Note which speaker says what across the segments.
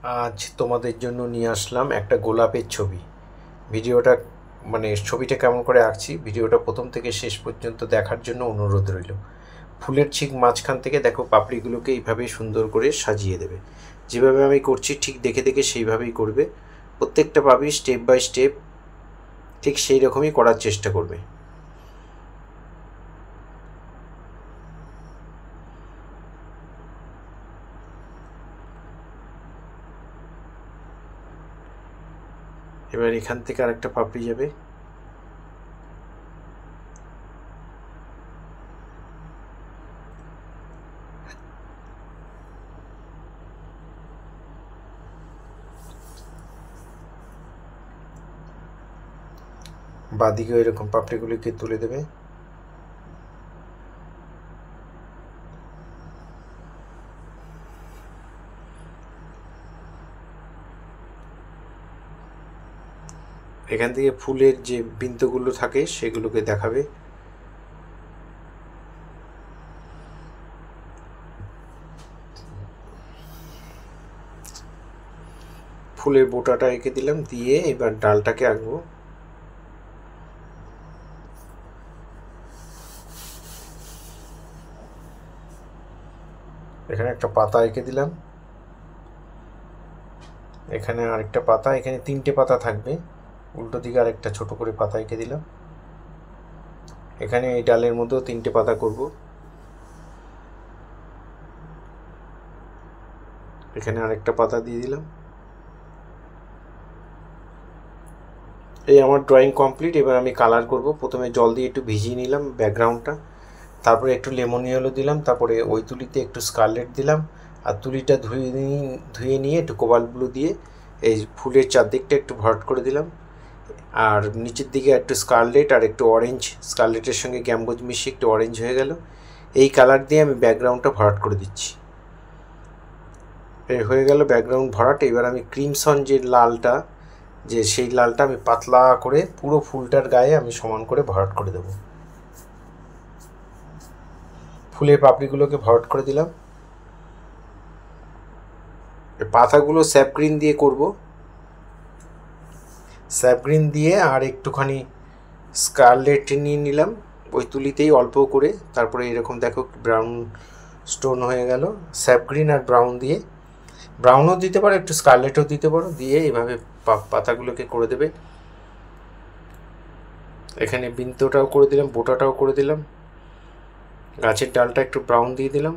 Speaker 1: আজ তোমাদের জন্য নিয়ে আসলাম একটা গোলাপের ছবি। ভিডিওটা ছবিটা কেমন করে আঁকছি ভিডিওটা প্রথম থেকে শেষ পর্যন্ত দেখার জন্য অনুরোধ রইল। ফুলের ঠিক মাঝখান থেকে দেখো পাপড়িগুলোকে এইভাবে সুন্দর করে সাজিয়ে দেবে। যেভাবে আমি করছি ঠিক দেখে দেখে সেইভাবেই করবে। প্রত্যেকটা পাপড়ি স্টেপ বাই স্টেপ ঠিক সেই রকমই করার চেষ্টা করবে। এবার এখান থেকে আরেকটা পাপড়ি যাবে। বাঁদিকে এরকম পাপড়িগুলিকে তুলে দেবে। এখান থেকে ফুলের যে বিন্দুগুলো থাকে সেগুলোকে দেখাবে। ফুলের বোটাটা এঁকে দিলাম, দিয়ে এবার ডালটাকে আঁকবো। এখানে একটা পাতা এঁকে দিলাম, এখানে আরেকটা পাতা, এখানে তিনটে পাতা থাকবে। উল্টো দিকে আরেকটা ছোট করে পাতা এঁকে দিলাম। এখানে এই ডালের মধ্যেও তিনটে পাতা করব। এখানে আরেকটা পাতা দিয়ে দিলাম। এই আমার ড্রয়িং কমপ্লিট। এবার আমি কালার করব। প্রথমে জল দিয়ে একটু ভিজিয়ে নিলাম ব্যাকগ্রাউন্ডটা, তারপরে একটু লেমন ইয়েলো দিলাম, তারপরে ওই তুলিতে একটু স্কারলেট দিলাম, আর তুলিটা ধুয়ে নিয়ে একটু কোবাল্ট ব্লু দিয়ে এই ফুলের চারদিকটা একটু ভরাট করে দিলাম। আর নিচের দিকে একটু স্কারলেট আর একটু অরেঞ্জ, স্কারলেটের সঙ্গে গ্যাম্বোজ মিশিয়ে একটু অরেঞ্জ হয়ে গেল। এই কালার দিয়ে আমি ব্যাকগ্রাউন্ডটা ভরাট করে দিচ্ছি। হয়ে গেল ব্যাকগ্রাউন্ড ভরাট। এবার আমি ক্রিমসন যে লালটা, সেই লালটা আমি পাতলা করে পুরো ফুলটার গায়ে আমি সমান করে ভরাট করে দেব। ফুলের পাপড়িগুলোকে ভরাট করে দিলাম। পাতাগুলো স্যাপ গ্রিন দিয়ে করব। স্যাপ গ্রিন দিয়ে আর একটুখানি স্কারলেট নিয়ে নিলাম ওই তুলিতেই অল্প করে। তারপরে এরকম দেখো ব্রাউন স্টোন হয়ে গেল। স্যাপ গ্রিন আর ব্রাউন দিয়ে, ব্রাউনও দিতে পারো, একটু স্কারলেটও দিতে পারো, দিয়ে এভাবে পাতাগুলোকে করে দেবে। এখানে বিন্দুটাও করে দিলাম, বোটাটাও করে দিলাম, গাছের ডালটা একটু ব্রাউন দিয়ে দিলাম।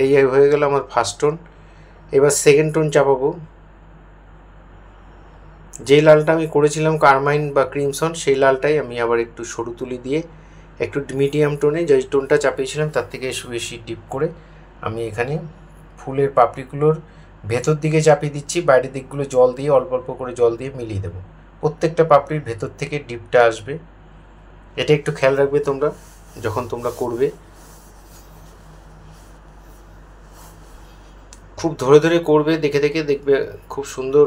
Speaker 1: এই হয়ে গেল আমার ফার্স্ট টোন। এবার সেকেন্ড টোন চাপাবো। যেই লালটা আমি করেছিলাম কারমাইন বা ক্রিমসন, সেই লালটাই আমি আবার একটু সরু তুলি দিয়ে একটু মিডিয়াম টোনে, যে টোনটা চাপিয়েছিলাম তার থেকে বেশি ডিপ করে আমি এখানে ফুলের পাপড়িগুলোর ভেতর দিকে চাপিয়ে দিচ্ছি। বাইরের দিকগুলো জল দিয়ে অল্প অল্প করে জল দিয়ে মিলিয়ে দেবো। প্রত্যেকটা পাপড়ির ভেতর থেকে ডিপটা আসবে। এটা একটু খেয়াল রাখবে তোমরা যখন তোমরা করবে। খুব ধরে ধরে করবে, দেখে দেখে দেখবে খুব সুন্দর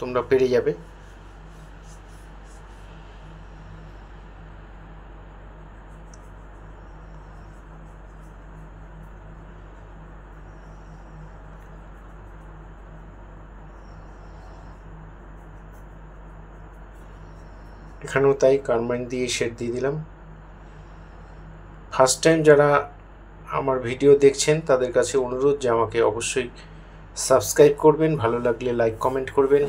Speaker 1: তোমরা পেরে যাবে। এখানেও তাই কারমাইন দিয়ে শেড দিয়ে দিলাম। ফার্স্ট টাইম যারা আমার ভিডিও দেখছেন তাদের কাছে অনুরোধ যে আমাকে অবশ্যই সাবস্ক্রাইব করবেন, ভালো লাগলে লাইক কমেন্ট করবেন,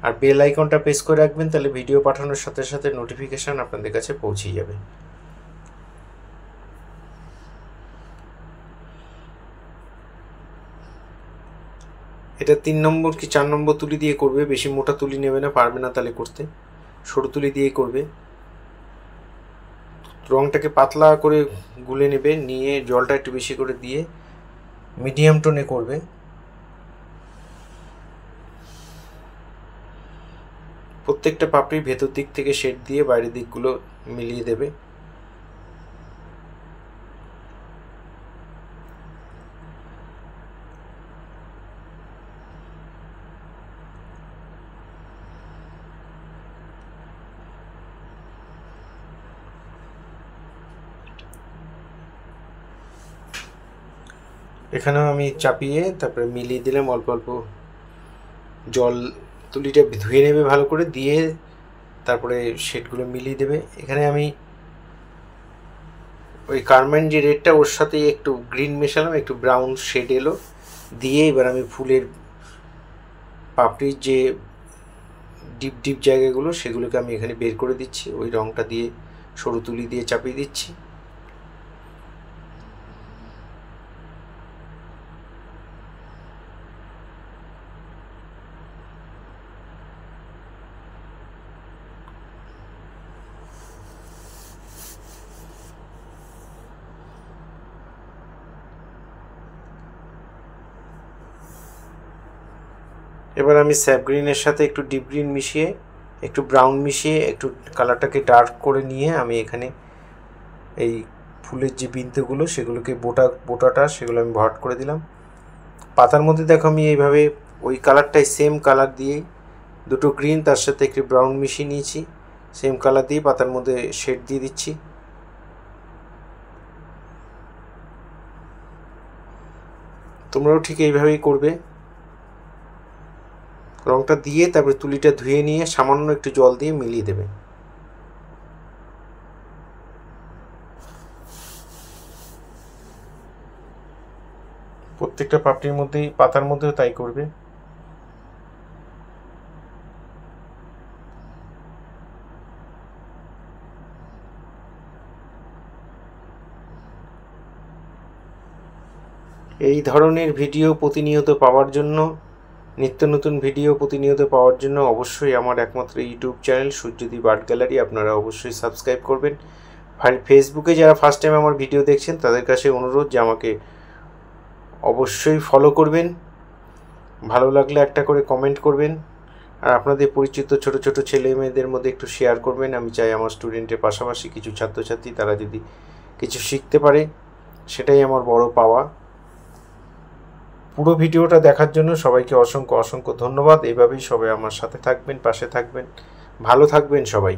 Speaker 1: আর বেল আইকনটা প্রেস করে রাখবেন, তাহলে ভিডিও পাঠানোর সাথে সাথে নোটিফিকেশান আপনাদের কাছে পৌঁছে যাবে। এটা 3 নম্বর কি 4 নম্বর তুলি দিয়ে করবে, বেশি মোটা তুলি নেবে না, পারবে না তাহলে করতে, সরু তুলি দিয়েই করবে। রঙটাকে পাতলা করে গুলে নেবে, নিয়ে জলটা একটু বেশি করে দিয়ে মিডিয়াম টোনে করবে। প্রত্যেকটা পাপড়ির ভেতর দিক থেকে শেড দিয়ে বাইরের দিকগুলো মিলিয়ে দেবে। এখানেও আমি চাপিয়ে তারপরে মিলিয়ে দিলাম অল্প অল্প জল তুলিটা ধুয়ে নেবে ভালো করে, দিয়ে তারপরে শেডগুলো মিলিয়ে দেবে। এখানে আমি ওই কারমাইন যে রেডটা ওর সাথে একটু গ্রিন মেশালাম, একটু ব্রাউন শেড এলো, দিয়ে এবার আমি ফুলের পাপড়ির যে ডিপ ডিপ জায়গাগুলো সেগুলোকে আমি এখানে বের করে দিচ্ছি, ওই রঙটা দিয়ে সরু তুলি দিয়ে চাপিয়ে দিচ্ছি। এবার আমি স্যাপ গ্রিনের সাথে একটু ডিপ গ্রিন মিশিয়ে, একটু ব্রাউন মিশিয়ে, একটু কালারটাকে ডার্ক করে নিয়ে আমি এখানে এই ফুলের যে বিন্দুগুলো সেগুলোকে বোটাটা সেগুলো আমি ভরাট করে দিলাম। পাতার মধ্যে দেখো আমি এইভাবে ওই কালারটাই সেম কালার দিয়েই দুটো গ্রিন তার সাথে একটু ব্রাউন মিশিয়ে নিয়েছি, সেম কালার দিয়ে পাতার মধ্যে শেড দিয়ে দিচ্ছি। তোমরাও ঠিক এইভাবেই করবে। রঙটা দিয়ে তারপরে তুলিটা ধুয়ে নিয়ে সামান্য একটু জল দিয়ে মিলিয়ে দেবে। প্রত্যেকটা পাপড়ির মধ্যেই, পাতার মধ্যেও তাই করবে। এই ধরনের ভিডিও প্রতিনিয়ত পাওয়ার জন্য, নিত্য নতুন ভিডিও প্রতিনিয়ত পাওয়ার জন্য অবশ্যই আমার একমাত্র YouTube channel Suryadip art gallery আপনারা অবশ্যই সাবস্ক্রাইব করবেন। ফেসবুকে যারা ফার্স্ট টাইম আমার ভিডিও দেখছেন তাদের কাছে অনুরোধ যে আমাকে অবশ্যই ফলো করবেন, ভালো লাগলে একটা করে কমেন্ট করবেন, আর আপনাদের পরিচিত ছোট ছোট ছেলে মেয়েদের মধ্যে একটু শেয়ার করবেন। আমি চাই আমার স্টুডেন্টের পাশাপাশি কিছু ছাত্রছাত্রী তারা যদি কিছু শিখতে পারে, সেটাই আমার বড় পাওয়া। পুরো ভিডিওটা দেখার জন্য সবাইকে অসংখ্য অসংখ্য ধন্যবাদ। এইভাবেই সবাই আমার সাথে থাকবেন, পাশে থাকবেন, ভালো থাকবেন সবাই।